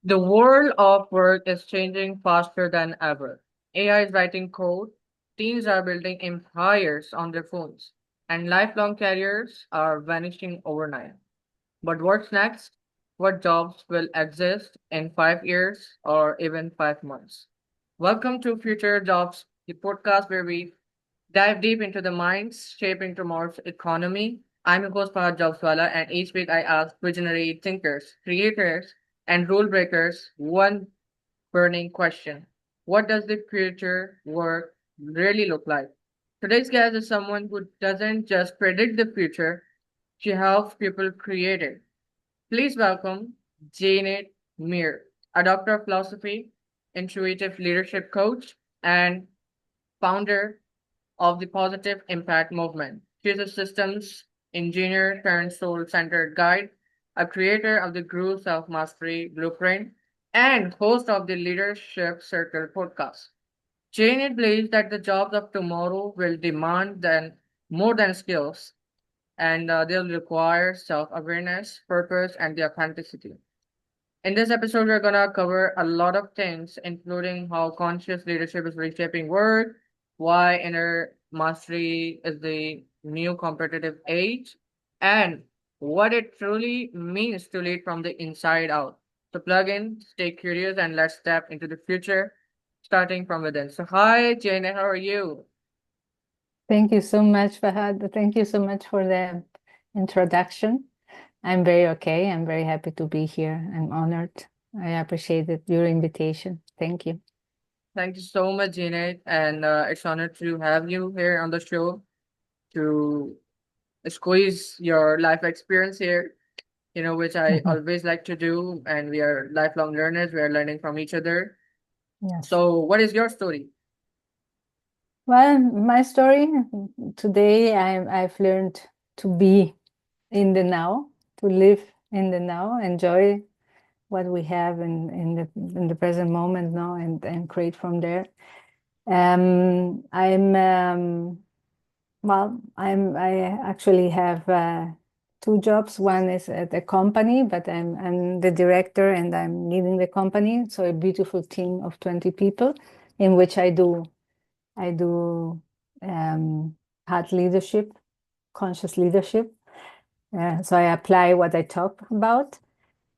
The world of work is changing faster than ever. AI is writing code, teens are building empires on their phones, and lifelong careers are vanishing overnight. But what's next? What jobs will exist in 5 years or even 5 months? Welcome to Future Jobs, the podcast where we dive deep into the minds shaping tomorrow's economy. I'm your host, Fahad JobsWala, and each week I ask visionary thinkers, creators, and rule breakers one burning question. What does the future work really look like? Today's guest is someone who doesn't just predict the future, she helps people create it. Please welcome Jeanette Mier, a doctor of philosophy, intuitive leadership coach, and founder of the Positive Impact Movement. She is a systems engineer turned soul centered guide, a creator of the Groove Self Mastery Blueprint, and host of the Leadership Circle podcast. Janet believes that the jobs of tomorrow will demand more than skills, and they'll require self awareness, purpose, and the authenticity. In this episode, we're going to cover a lot of things, including how conscious leadership is reshaping work, why inner mastery is the new competitive age, and what it truly means to lead from the inside out. So, plug in, stay curious, and let's step into the future starting from within. So, hi, Jane, how are you? Thank you so much, Fahad. Thank you so much for the introduction. I'm very okay. I'm very happy to be here. I'm honored. I appreciate your invitation. Thank you. Thank you so much, Janet, and it's an honor to have you here on the show to squeeze your life experience here, which I always like to do. And we are lifelong learners. We are learning from each other. Yes. So, what is your story? Well, my story today, I've learned to be in the now, to live in the now, enjoy what we have in the present moment now, and create from there. I'm Well, I actually have two jobs. One is at a company, but I'm the director and I'm leading the company. So a beautiful team of 20 people, in which I do heart leadership, conscious leadership. So I apply what I talk about.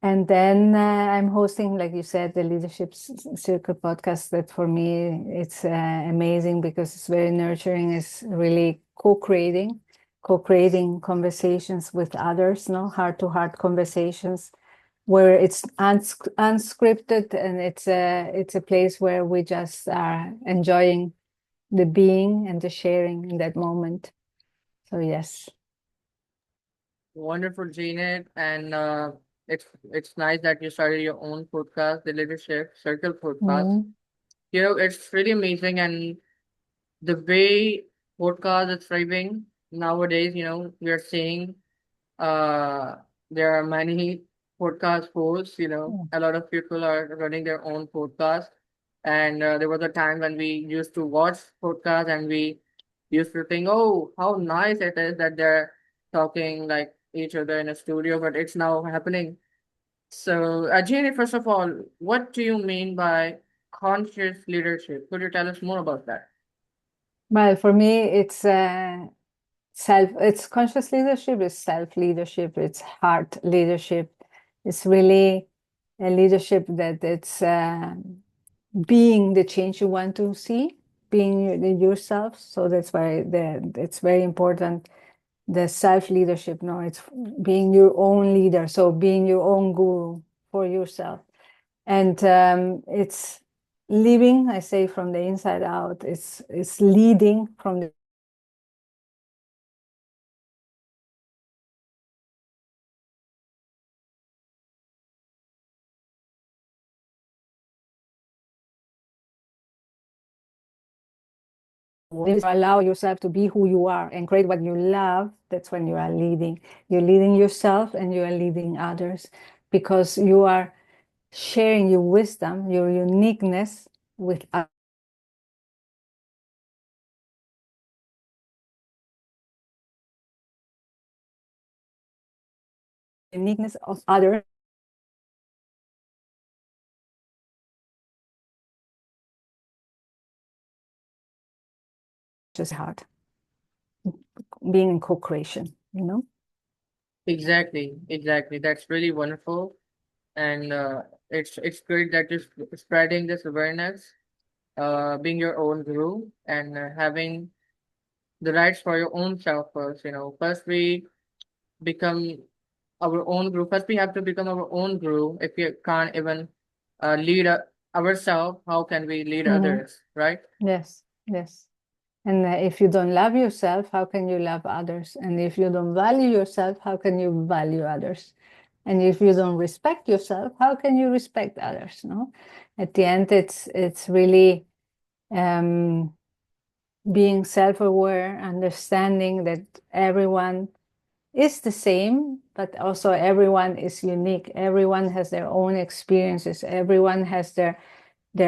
And then I'm hosting, like you said, the Leadership Circle podcast. That for me, it's amazing because it's very nurturing. It's really co-creating conversations with others, no heart-to-heart conversations, where it's unscripted, and it's a place where we just are enjoying the being and the sharing in that moment. So yes. Wonderful, Janet, and it's nice that you started your own podcast, the Leadership Circle podcast. Mm. It's really amazing, and the way podcast is thriving nowadays. We are seeing uh there are many podcast hosts. A lot of people are running their own podcast, and there was a time when we used to watch podcast and we used to think, oh, how nice it is that they're talking like each other in a studio, but it's now happening. So, Jenny, first of all, what do you mean by conscious leadership? Could you tell us more about that? Well, for me, it's conscious leadership, it's self leadership, it's heart leadership. It's really a leadership that it's being the change you want to see, being yourself. So that's why it's very important, the self leadership. No, it's being your own leader, so being your own guru for yourself. And it's living, I say, from the inside out. It's leading from the allow yourself to be who you are and create what you love. That's when you are leading. You're leading yourself and you are leading others, because you are sharing your wisdom, your uniqueness with uniqueness of others. just hard. Being in co-creation, Exactly, exactly. That's really wonderful, and it's great that you're spreading this awareness, being your own guru, and having the rights for your own self first. First we become our own guru. First, we have to become our own guru. If we can't even lead ourselves, how can we lead Mm-hmm. others, right? Yes, yes. And if you don't love yourself, how can you love others? And if you don't value yourself, how can you value others? And if you don't respect yourself, how can you respect others? No, at the end, it's really um, being self-aware, understanding that everyone is the same, but also everyone is unique. Everyone has their own experiences. Everyone has their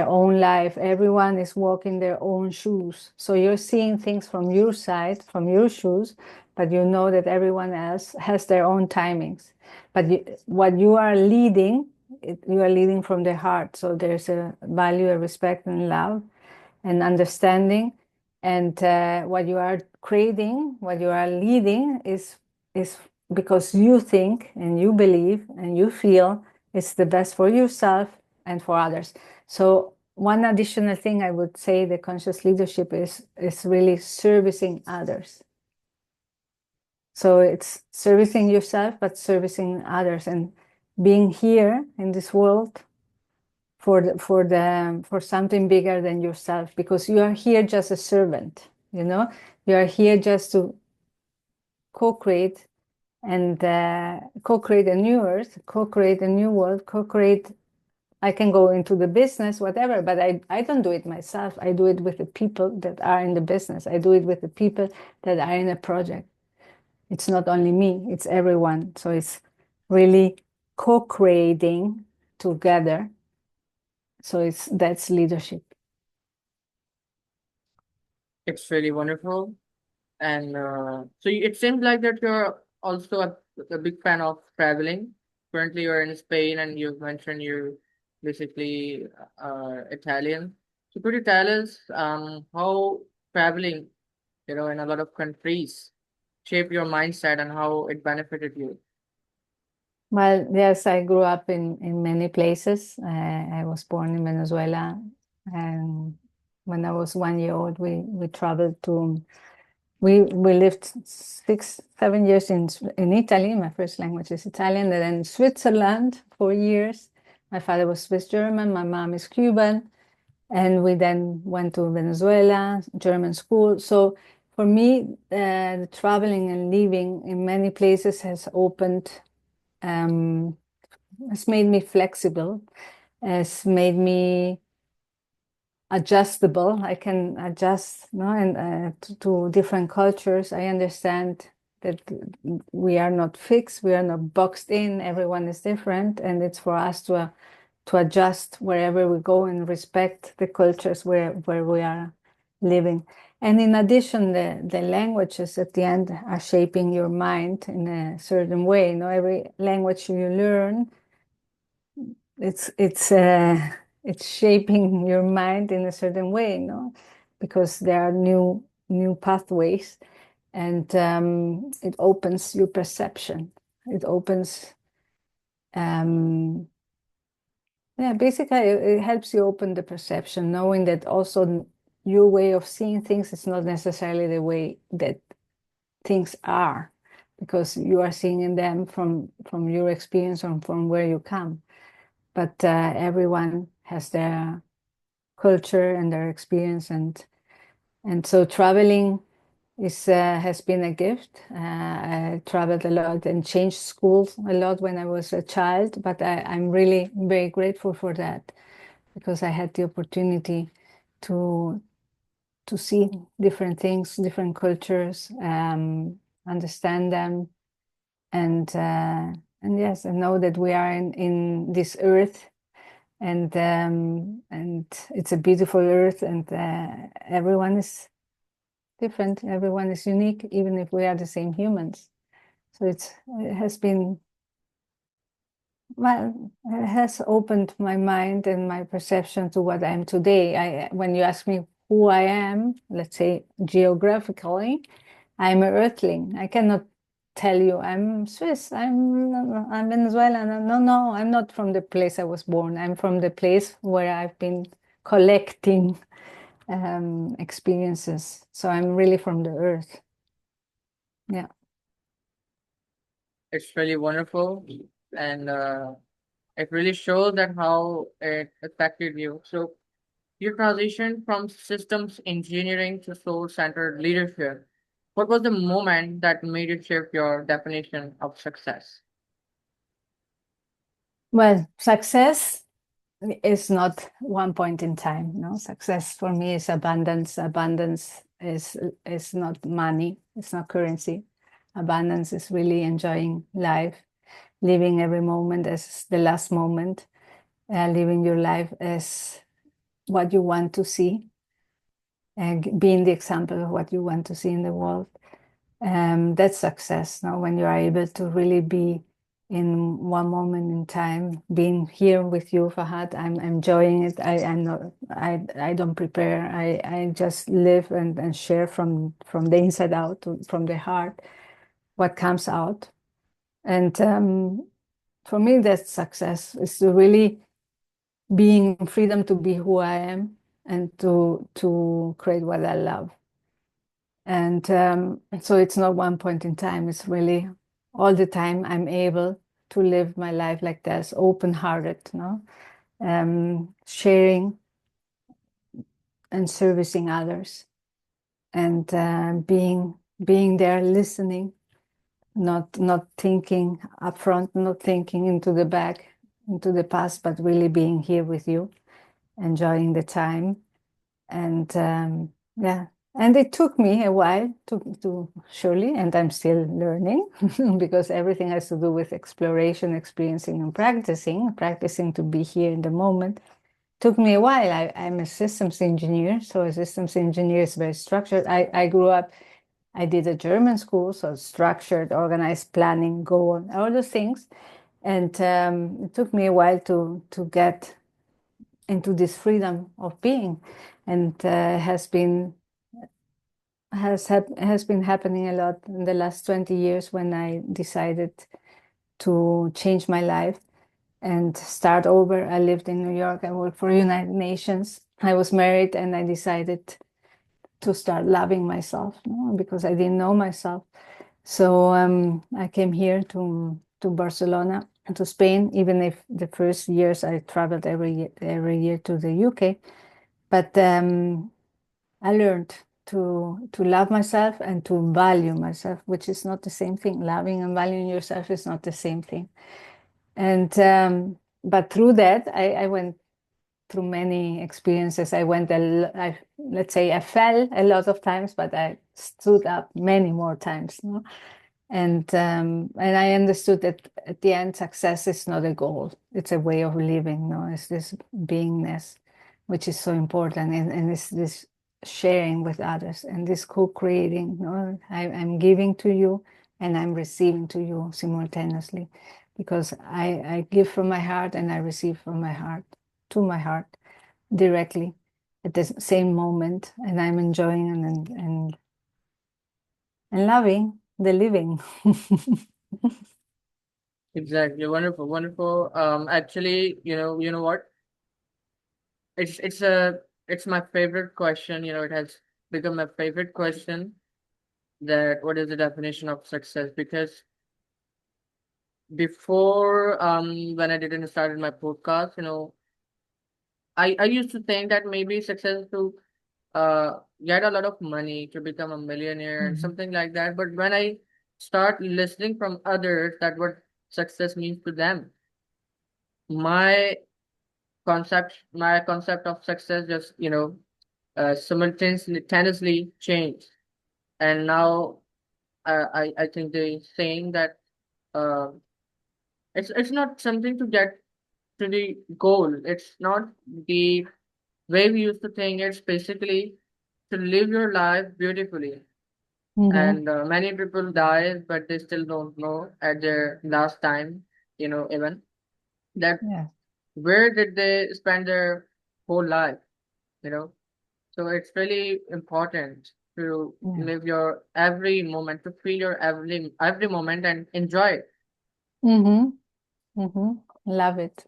own life. Everyone is walking their own shoes. So you're seeing things from your side, from your shoes, but you know that everyone else has their own timings. But what you are leading, you are leading from the heart. So there's a value, a respect, and love, and understanding. And what you are creating, what you are leading, is because you think and you believe and you feel it's the best for yourself and for others. So one additional thing I would say the conscious leadership is really servicing others. So it's servicing yourself, but servicing others, and being here in this world for something bigger than yourself, because you are here just a servant. You are here just to co-create and co-create a new earth, co-create a new world, co-create. I can go into the business, whatever, but I don't do it myself. I do it with the people that are in the business. I do it with the people that are in a project. It's not only me, it's everyone. So it's really co-creating together. So that's leadership. It's really wonderful. And so it seems like that you're also a big fan of traveling. Currently, you're in Spain, and you've mentioned you're basically Italian. So could you tell us how traveling, in a lot of countries, shape your mindset and how it benefited you? Well, yes, I grew up in many places. I was born in Venezuela, and when I was 1 year old, we traveled to. We lived 6, 7 years in Italy. My first language is Italian, and then Switzerland 4 years. My father was Swiss German. My mom is Cuban, and we then went to Venezuela, German school. So for me, the traveling and living in many places um, has made me flexible, has made me adjustable. I can adjust, no, and to different cultures. I understand that we are not fixed, we are not boxed in. Everyone is different, and it's for us to adjust wherever we go and respect the cultures where we are living. And in addition, the languages at the end are shaping your mind in a certain way. Every language you learn, it's shaping your mind in a certain way, because there are new pathways, and it opens your perception. It opens, yeah, basically it helps you open the perception, knowing that also your way of seeing things is not necessarily the way that things are, because you are seeing them from your experience or from where you come. But everyone has their culture and their experience, and so traveling has been a gift. I traveled a lot and changed schools a lot when I was a child, but I'm really very grateful for that, because I had the opportunity to to see different things, different cultures, understand them, and uh, and yes, and know that we are in this earth, and it's a beautiful earth, and everyone is different, everyone is unique, even if we are the same humans. So it has been, well, it has opened my mind and my perception to what I am today. When you ask me who I am, let's say geographically, I'm an earthling. I cannot tell you I'm Swiss, I'm Venezuelan. No, no, I'm not from the place I was born. I'm from the place where I've been collecting experiences. So I'm really from the earth. Yeah. It's really wonderful, and it really shows that how it affected you. So you transitioned from systems engineering to soul-centered leadership. What was the moment that made you shift your definition of success? Well, success is not one point in time. No, success for me is abundance. Abundance is not money. It's not currency. Abundance is really enjoying life, living every moment as the last moment, living your life as what you want to see, and being the example of what you want to see in the world. That's success. Now, when you are able to really be in one moment in time, being here with you, Fahad, I'm enjoying it. I'm not. I don't prepare. I just live and share from the inside out, from the heart, what comes out. And for me, that's success. Is to really being in freedom to be who I am and to create what I love. And so it's not one point in time, it's really all the time I'm able to live my life like this, open-hearted, no? Sharing and servicing others and being there listening, not thinking up front, not thinking into the back, into the past, but really being here with you, enjoying the time. And yeah, and it took me a while to surely, and I'm still learning because everything has to do with exploration, experiencing, and practicing to be here in the moment. Took me a while. I'm a systems engineer, so a systems engineer is very structured. I grew up, I did a German school, so structured, organized, planning, goal, all those things. And it took me a while to get into this freedom of being, and has been happening a lot in the last 20 years when I decided to change my life and start over. I lived in New York. I worked for United Nations. I was married, and I decided to start loving myself, no, because I didn't know myself. So I came here to Barcelona and to Spain, even if the first years I traveled every year to the UK. But I learned to love myself and to value myself, which is not the same thing. Loving and valuing yourself is not the same thing. And but through that, I went through many experiences. Let's say I fell a lot of times, but I stood up many more times. No? And I understood that at the end, success is not a goal; it's a way of living. No, it's this beingness, which is so important, and it's this sharing with others and this co-creating. No, I'm giving to you, and I'm receiving to you simultaneously, because I give from my heart and I receive from my heart to my heart directly at the same moment, and I'm enjoying and loving the living. Exactly, wonderful, wonderful. Actually, you know what? It's my favorite question. You know, it has become my favorite question. That what is the definition of success? Because before, when I didn't start my podcast, I used to think that maybe success is to get a lot of money to become a millionaire and Mhm. something like that. But when I start listening from others that what success means to them, my my concept of success just simultaneously changed. And now I think they saying that uh, it's not something to get to the goal. It's not the way we used to think. It's basically to live your life beautifully. Mhm. And many people die, but they still don't know at their last time, even that Yeah. where did they spend their whole life, you know? So it's really important to Yeah. live your every moment, to feel your every moment and enjoy it. Mm-hmm. Mm-hmm. Love it,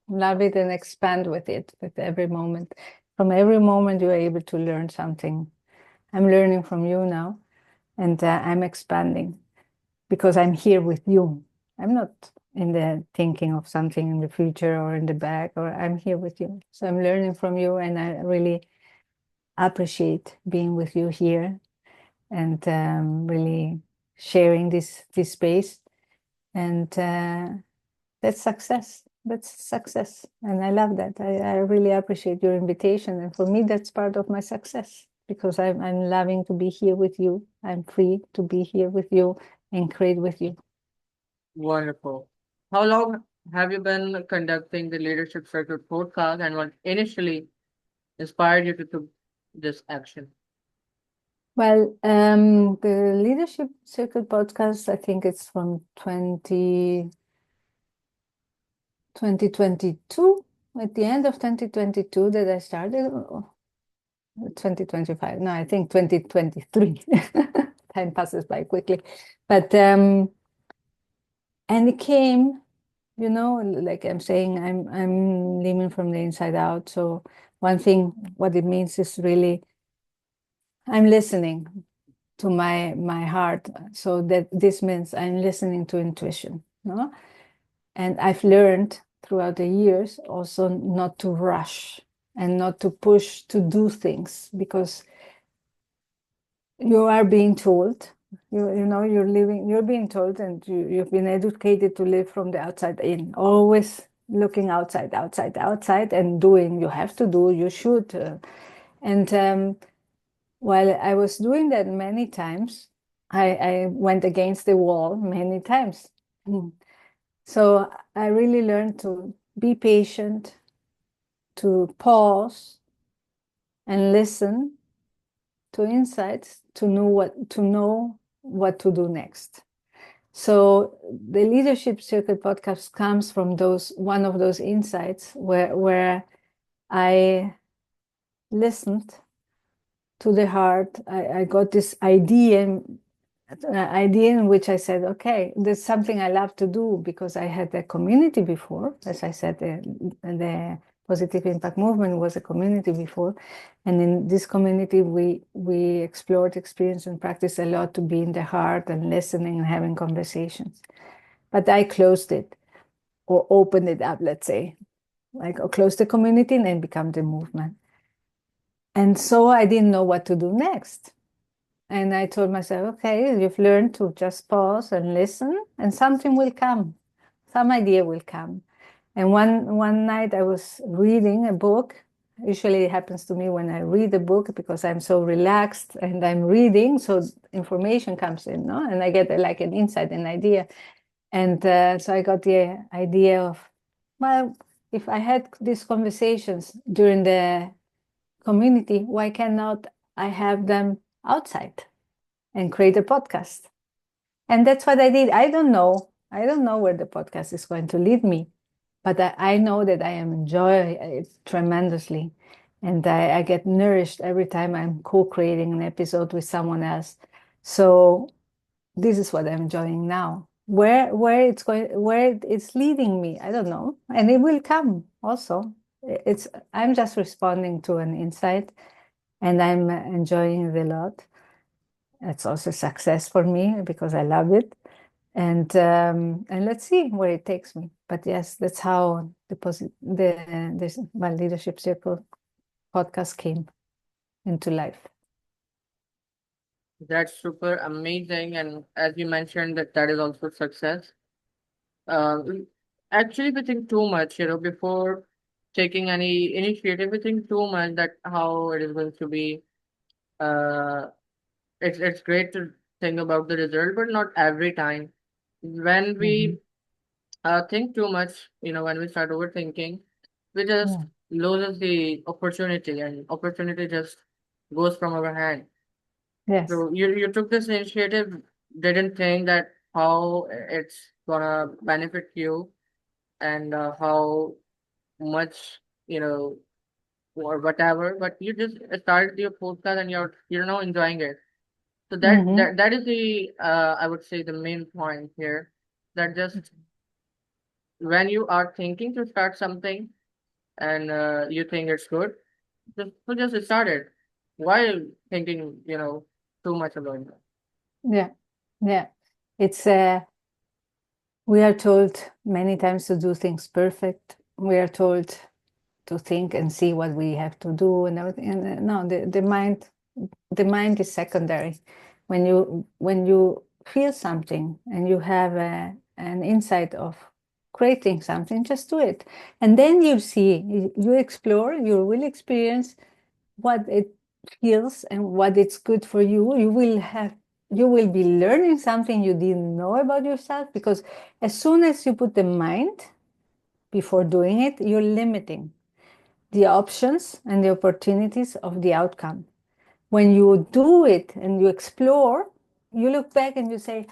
and expand with it with every moment. From every moment, you are able to learn something. I'm learning from you now, and I'm expanding because I'm here with you. I'm not in the thinking of something in the future or in the back, or I'm here with you. So I'm learning from you, and I really appreciate being with you here and really sharing this space. And that's success. That's success. And I love that. I really appreciate your invitation. And for me, that's part of my success because I'm loving to be here with you. I'm free to be here with you and create with you. Wonderful. How long have you been conducting the Leadership Circle podcast and what initially inspired you to do this action? Well, the Leadership Circle podcast, I think it's from 2022, at the end of 2022 that I started. 2025. No, I think 2023. Time passes by quickly. But and it came, like I'm saying, I'm living from the inside out. So one thing, what it means is really I'm listening to my heart. So that this means I'm listening to intuition, no? And I've learned throughout the years also not to rush and not to push to do things because you are being told, you're being told, and you've been educated to live from the outside in, always looking outside, outside, outside, and doing, you have to do, you should. And while I was doing that many times, I went against the wall many times. Mm. So I really learned to be patient, to pause and listen to insights, to know what to do next. So the Leadership Circle podcast comes from those one of those insights where I listened to the heart. I got this idea in which I said, okay, there's something I love to do because I had a community before. As I said, the Positive Impact Movement was a community before. And in this community, we explored, experience, and practice a lot to be in the heart and listening and having conversations. But I closed it or opened it up, let's say, like or closed the community and then become the movement. And so I didn't know what to do next. And I told myself, okay, you've learned to just pause and listen, and something will come. Some idea will come. And one night I was reading a book. Usually it happens to me when I read a book because I'm so relaxed and I'm reading, so information comes in, no? And I get like an insight, an idea. And so I got the idea of, well, if I had these conversations during the community, why cannot I have them outside and create a podcast? And that's what I did. I don't know. I don't know where the podcast is going to lead me, but I know that I am enjoying it tremendously. And I get nourished every time I'm co-creating an episode with someone else. So this is what I'm enjoying now. Where it's leading me, I don't know. And it will come also. It's I'm just responding to an insight and I'm enjoying it a lot. It's also a success for me because I love it. And let's see where it takes me. But yes, that's how my Leadership Circle podcast came into life. That's super amazing. And as you mentioned, that is also success. Um, Actually, we think too much, before taking any initiative, we think too much that how it is going to be. Uh, it's great to think about the result, but not every time. When Mm-hmm. we think too much, when we start overthinking, we just Yeah. loses the opportunity, and opportunity just goes from our hand. Yes. So you took this initiative, didn't think that how it's gonna benefit you and how much you know or whatever, but you just started your podcast and you're now enjoying it. So Mm-hmm. that is the I would say the main point here. That just when you are thinking to start something and you think it's good, just start it. Why thinking too much about it? Yeah, yeah. It's we are told many times to do things perfect. We are told to think and see what we have to do and everything. And no, the mind is secondary. When you feel something and you have an insight of creating something, just do it, and then you see, you explore, you will experience what it feels and what it's good for you. You will be learning something you didn't know about yourself, because as soon as you put the mind before doing it, you're limiting the options and the opportunities of the outcome. When you do it and you explore, you look back and you say,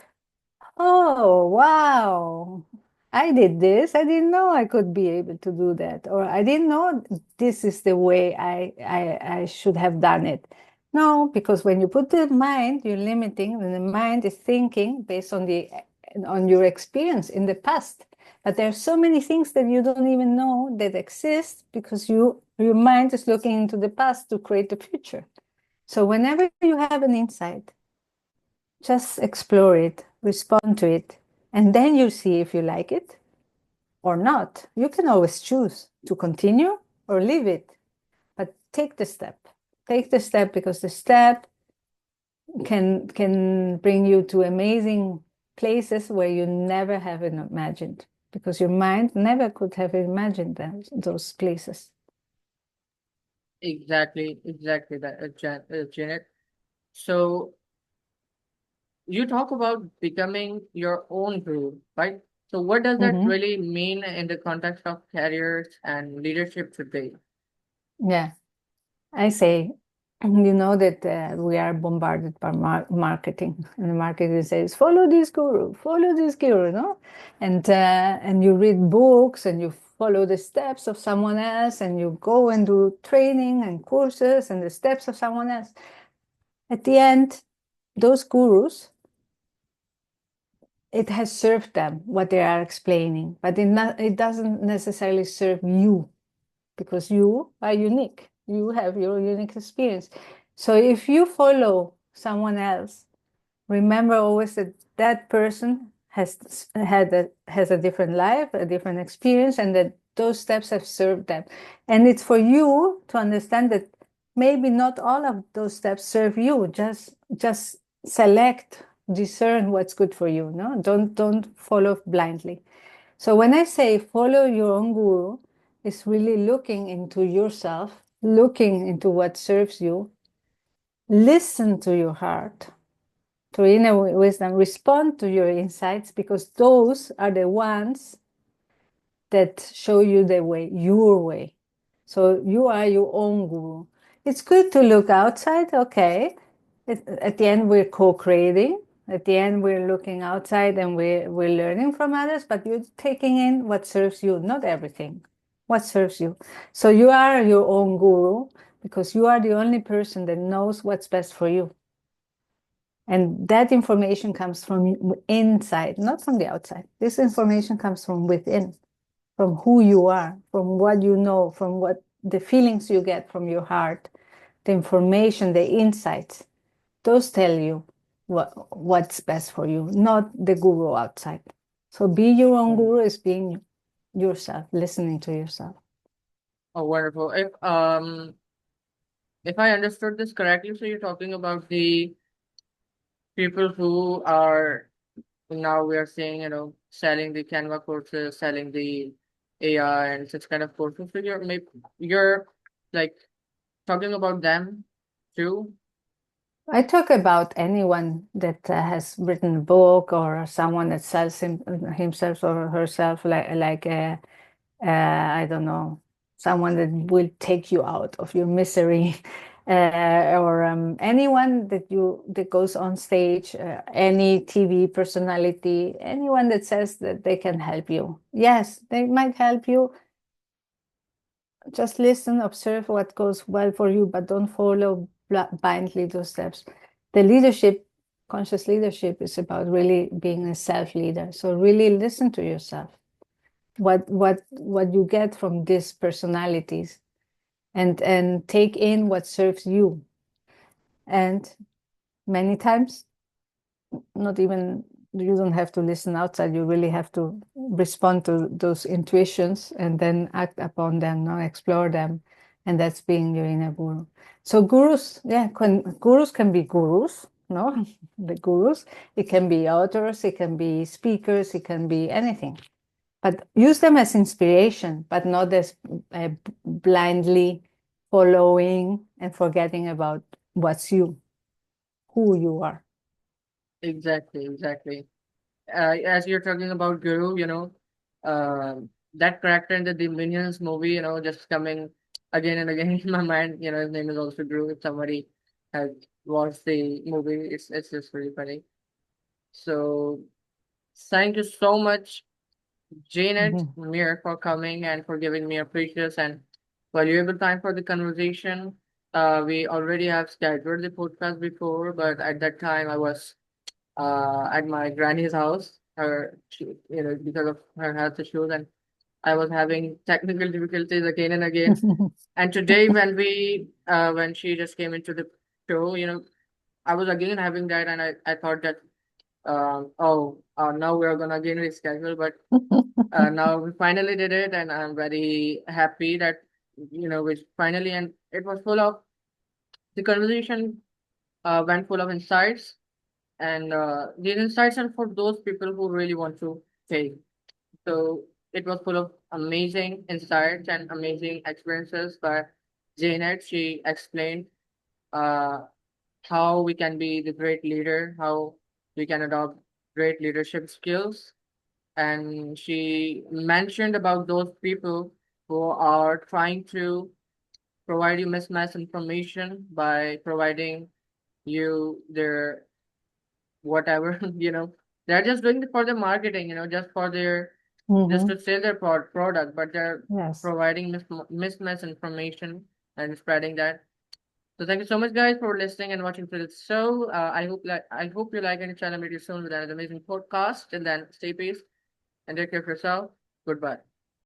oh, wow, I did this. I didn't know I could be able to do that. Or I didn't know this is the way I should have done it. No, because when you put the mind, you're limiting, and the mind is thinking based on your experience in the past. But there are so many things that you don't even know that exist, because your mind is looking into the past to create the future. So whenever you have an insight, just explore it, respond to it, and then you see if you like it or not. You can always choose to continue or leave it, but take the step. Take the step, because the step can bring you to amazing places where you never have imagined, because your mind never could have imagined those places. Exactly that, Janet. So you talk about becoming your own guru, right? So what does that Mm-hmm. really mean in the context of careers and leadership today? Yeah. I say, you know that we are bombarded by marketing, and the marketing says, follow this guru, no? And you read books and you follow the steps of someone else, and you go and do training and courses and the steps of someone else. At the end, those gurus, it has served them what they are explaining, but it doesn't necessarily serve you, because you are unique. You have your unique experience. So if you follow someone else, remember always that that person has a different life, a different experience, and that those steps have served them. And it's for you to understand that maybe not all of those steps serve you. Just select, discern what's good for you. No, don't follow blindly. So when I say follow your own guru, it's really looking into yourself, looking into what serves you, listen to your heart, to inner wisdom, respond to your insights, because those are the ones that show you the way, your way. So you are your own guru. It's good to look outside, okay. At the end, we're co-creating. At the end, we're looking outside and we're learning from others, but you're taking in what serves you, not everything. What serves you. So you are your own guru, because you are the only person that knows what's best for you. And that information comes from inside, not from the outside. This information comes from within, from who you are, from what you know, from what the feelings you get from your heart, the information, the insights. Those tell you what's best for you, not the guru outside. So be your own Hmm. guru is being yourself, listening to yourself. Oh, wonderful. If I understood this correctly, so you're talking about the people who are now we are seeing, selling the Canva courses, selling the AI and such kind of courses. So you're like talking about them too. I talk about anyone that has written a book, or someone that sells himself or herself, I don't know, someone that will take you out of your misery, or anyone that goes on stage, any TV personality, anyone that says that they can help you. Yes, they might help you just listen, observe what goes well for you, but don't follow blindly those steps. The leadership, conscious leadership, is about really being a self-leader. So really listen to yourself. What you get from these personalities, and take in what serves you. And many times, not even, you don't have to listen outside, you really have to respond to those intuitions and then act upon them, now explore them. And that's being your inner guru. So gurus, yeah, gurus can be gurus, no? The gurus, it can be authors, it can be speakers, it can be anything, but use them as inspiration, but not as blindly following and forgetting about what's you, who you are. Exactly, exactly. As you're talking about Guru, that character in the Minions movie, just coming again and again in my mind. His name is also Guru. If somebody has watched the movie, it's just really funny. So thank you so much, Jeanette Mhm. Mier, for coming and for giving me a precious and valuable time for the conversation. We already have scheduled the podcast before, but at that time I was at my granny's house. Because of her health issues, and I was having technical difficulties again and again. And today, when she just came into the show, I was again having that, and I thought that, now we are gonna again reschedule, but now we finally did it, and I'm very happy that we finally, and it was full of the conversation went full of insights, and these insights are for those people who really want to take. So it was full of amazing insights and amazing experiences by Janet. She explained uh, how we can be the great leader, how we can adopt great leadership skills. And she mentioned about those people who are trying to provide you mismatched information by providing you their whatever, they're just doing it for the marketing, just for their just Mhm. to sell their product, but they're Yes. providing mismatched information and spreading that. So thank you so much, guys, for listening and watching to this show. I hope you like and channel meet you soon with an amazing podcast. And then stay peace and take care of yourself. Goodbye.